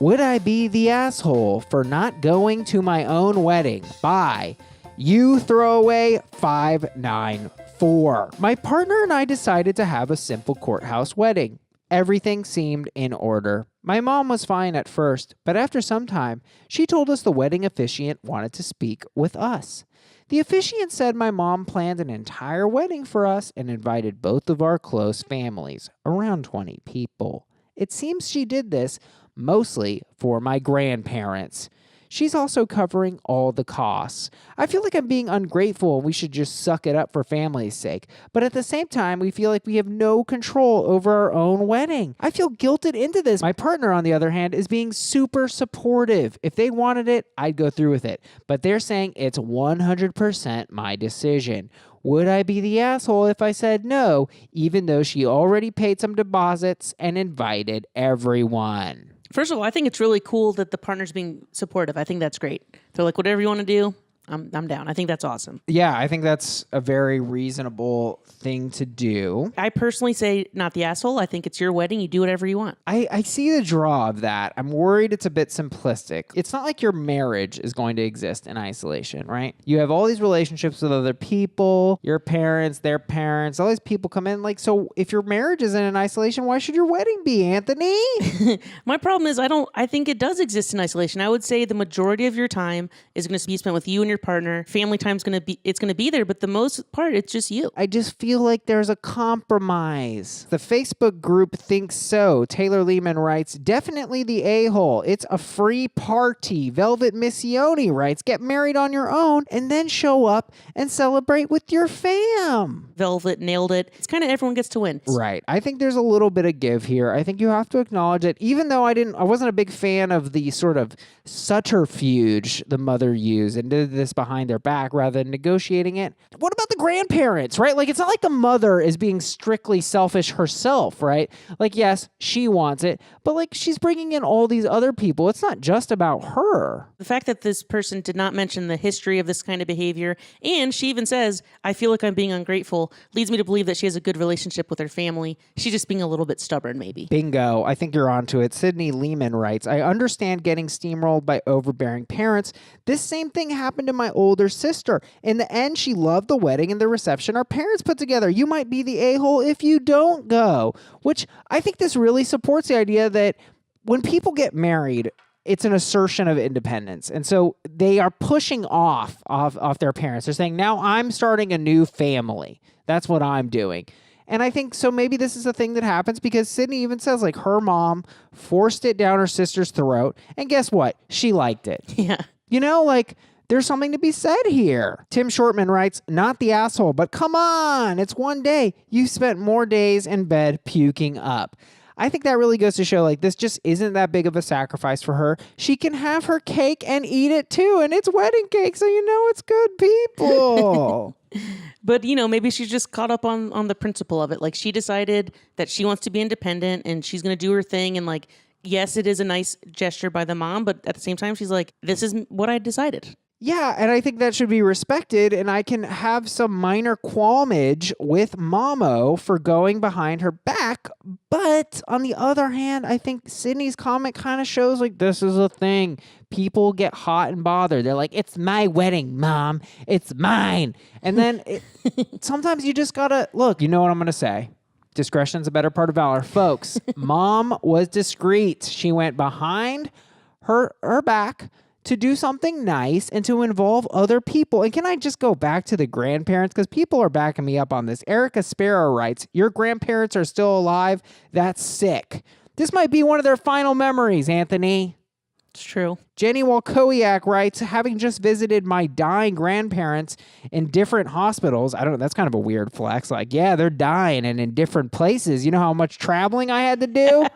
Would I Be the Asshole for Not Going to My Own Wedding by You Throwaway 594. My partner and I decided to have a simple courthouse wedding. Everything seemed in order. My mom was fine at first, but after some time, she told us the wedding officiant wanted to speak with us. The officiant said my mom planned an entire wedding for us and invited both of our close families, around 20 people. It seems she did this mostly for my grandparents. She's also covering all the costs. I feel like I'm being ungrateful and we should just suck it up for family's sake. But at the same time, we feel like we have no control over our own wedding. I feel guilted into this. My partner, on the other hand, is being super supportive. If they wanted it, I'd go through with it. But they're saying it's 100% my decision. Would I be the asshole if I said no, even though she already paid some deposits and invited everyone? First of all, I think it's really cool that the partner's being supportive. I think that's great. They're like, whatever you want to do, I'm down. I think that's awesome. Yeah, I think that's a very reasonable thing to do. I personally say not the asshole. I think it's your wedding. You do whatever you want. I see the draw of that. I'm worried it's a bit simplistic. It's not like your marriage is going to exist in isolation, right? You have all these relationships with other people, your parents, their parents, all these people come in. Like, so if your marriage isn't in isolation, why should your wedding be, Anthony? My problem is I think it does exist in isolation. I would say the majority of your time is going to be spent with you and your partner. Family time's going to be there, but the most part, it's just you. I just feel like there's a compromise. The Facebook group thinks so. Taylor Lehman writes, definitely the a-hole. It's a free party. Velvet Missione writes, get married on your own and then show up and celebrate with your fam. Velvet nailed it. It's kind of everyone gets to win. Right. I think there's a little bit of give here. I think you have to acknowledge that even though I wasn't a big fan of the sort of subterfuge the mother used and did this behind their back rather than negotiating it. What about the grandparents, right? Like, it's not like the mother is being strictly selfish herself, right? Like, yes, she wants it, but like she's bringing in all these other people. It's not just about her. The fact that this person did not mention the history of this kind of behavior, and she even says, I feel like I'm being ungrateful, leads me to believe that she has a good relationship with her family. She's just being a little bit stubborn, maybe. Bingo. I think you're onto it. Sydney Lehman writes, I understand getting steamrolled by overbearing parents. This same thing happened to my older sister. In the end, she loved the wedding and the reception our parents put together. You might be the a-hole if you don't go, which I think this really supports the idea that when people get married, it's an assertion of independence. And so they are pushing off their parents. They're saying, now I'm starting a new family. That's what I'm doing. And I think so maybe this is a thing that happens because Sydney even says like her mom forced it down her sister's throat. And guess what? She liked it. Yeah. You know, like there's something to be said here. Tim Shortman writes, not the asshole, but come on. It's one day. You spent more days in bed puking up. I think that really goes to show like this just isn't that big of a sacrifice for her. She can have her cake and eat it too. And it's wedding cake. So you know it's good people. But, you know, maybe she's just caught up on the principle of it. Like she decided that she wants to be independent and she's going to do her thing. And like, yes, it is a nice gesture by the mom. But at the same time, she's like, this is what I decided. Yeah, and I think that should be respected, and I can have some minor qualmage with Momo for going behind her back, but on the other hand, I think Sydney's comment kind of shows like this is a thing. People get hot and bothered. They're like, it's my wedding, Mom. It's mine. And then sometimes you just gotta, look, you know what I'm gonna say. Discretion's a better part of valor. Folks, Mom was discreet. She went behind her back to do something nice and to involve other people. And can I just go back to the grandparents? Because people are backing me up on this. Erica Sparrow writes, your grandparents are still alive? That's sick. This might be one of their final memories, Anthony. It's true. Jenny Walkowiak writes, having just visited my dying grandparents in different hospitals. I don't know, that's kind of a weird flex. Like, yeah, they're dying and in different places. You know how much traveling I had to do?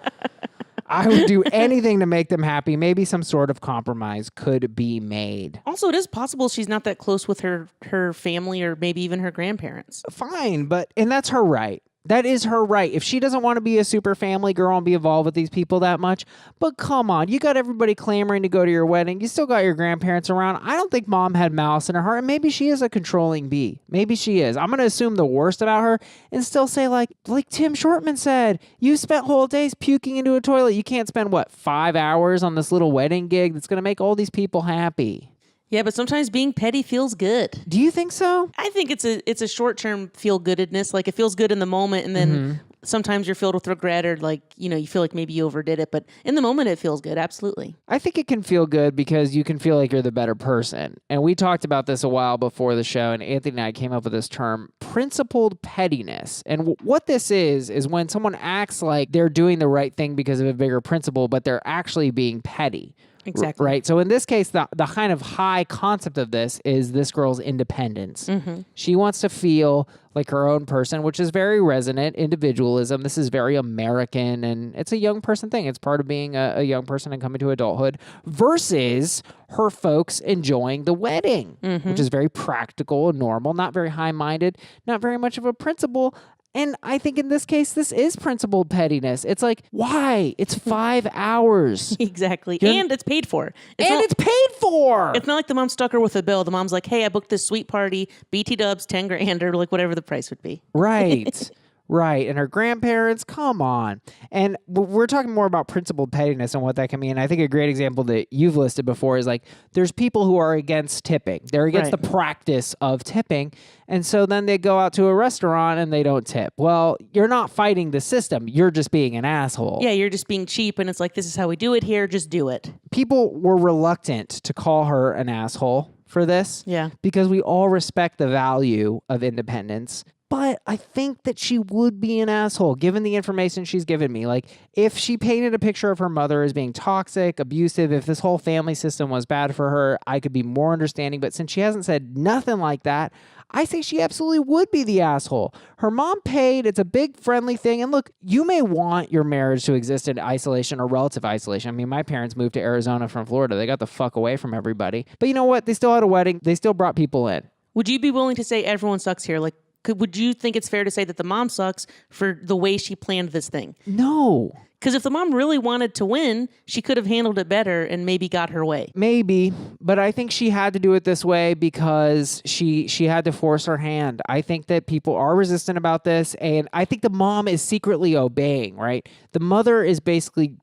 I would do anything to make them happy. Maybe some sort of compromise could be made. Also, it is possible she's not that close with her family or maybe even her grandparents. Fine, and that's her right. That is her right. If she doesn't want to be a super family girl and be involved with these people that much, but come on, you got everybody clamoring to go to your wedding. You still got your grandparents around. I don't think mom had malice in her heart, and maybe she is a controlling bee. Maybe she is. I'm going to assume the worst about her and still say like Tim Shortman said, you spent whole days puking into a toilet. You can't spend, 5 hours on this little wedding gig that's going to make all these people happy. Yeah, but sometimes being petty feels good. Do you think so? I think it's a short-term feel-goodedness. Like, it feels good in the moment, and then sometimes you're filled with regret, or you feel like maybe you overdid it. But in the moment, it feels good. Absolutely. I think it can feel good because you can feel like you're the better person. And we talked about this a while before the show, and Anthony and I came up with this term, principled pettiness. And what this is when someone acts like they're doing the right thing because of a bigger principle, but they're actually being petty. Exactly. Right. So in this case, the kind of high concept of this is this girl's independence. She wants to feel like her own person, which is very resonant. Individualism. This is very American, and it's a young person thing. It's part of being a young person and coming to adulthood versus her folks enjoying the wedding, which is very practical and normal, not very high-minded, not very much of a principle. And I think in this case, this is principled pettiness. It's like, why? It's 5 hours. Exactly. And it's paid for. It's paid for. It's not like the mom stuck her with a bill. The mom's like, hey, I booked this sweet party, BT dubs, 10 grand, or whatever the price would be. Right. Right. And her grandparents, come on. And we're talking more about principled pettiness and what that can mean. I think a great example that you've listed before is like, there's people who are against tipping. They're against the practice of tipping. And so then they go out to a restaurant and they don't tip. Well, you're not fighting the system. You're just being an asshole. Yeah, you're just being cheap. And it's like, this is how we do it here. Just do it. People were reluctant to call her an asshole for this. Yeah. Because we all respect the value of independence. But I think that she would be an asshole given the information she's given me. Like, if she painted a picture of her mother as being toxic, abusive, if this whole family system was bad for her, I could be more understanding. But since she hasn't said nothing like that, I say she absolutely would be the asshole. Her mom paid. It's a big friendly thing. And look, you may want your marriage to exist in isolation or relative isolation. I mean, my parents moved to Arizona from Florida. They got the fuck away from everybody. But you know what? They still had a wedding. They still brought people in. Would you be willing to say everyone sucks here? Like, would you think it's fair to say that the mom sucks for the way she planned this thing? No. Because if the mom really wanted to win, she could have handled it better and maybe got her way. Maybe, but I think she had to do it this way because she had to force her hand. I think that people are resistant about this, and I think the mom is secretly obeying, right? The mother is basically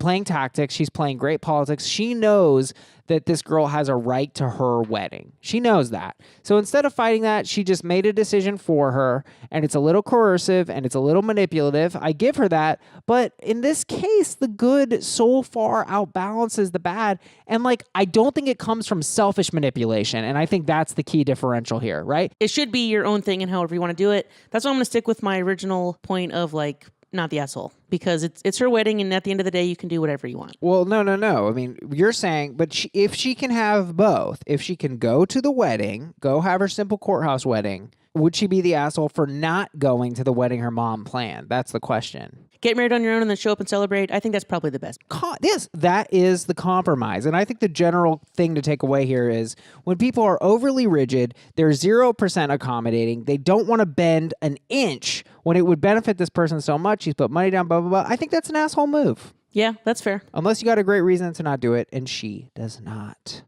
playing tactics. She's playing great politics. She knows that this girl has a right to her wedding. She knows that. So instead of fighting that, she just made a decision for her, and it's a little coercive and it's a little manipulative. I give her that. But in this case, the good so far outbalances the bad. And I don't think it comes from selfish manipulation. And I think that's the key differential here, right? It should be your own thing and however you want to do it. That's why I'm going to stick with my original point of not the asshole, because it's her wedding, and at the end of the day, you can do whatever you want. Well, no. I mean, you're saying, but if she can have both, if she can go to the wedding, go have her simple courthouse wedding, would she be the asshole for not going to the wedding her mom planned? That's the question. Get married on your own and then show up and celebrate. I think that's probably the best. Yes, that is the compromise. And I think the general thing to take away here is when people are overly rigid, they're 0% accommodating, they don't want to bend an inch when it would benefit this person so much, he's put money down, blah, blah, blah. I think that's an asshole move. Yeah, that's fair. Unless you got a great reason to not do it, and she does not.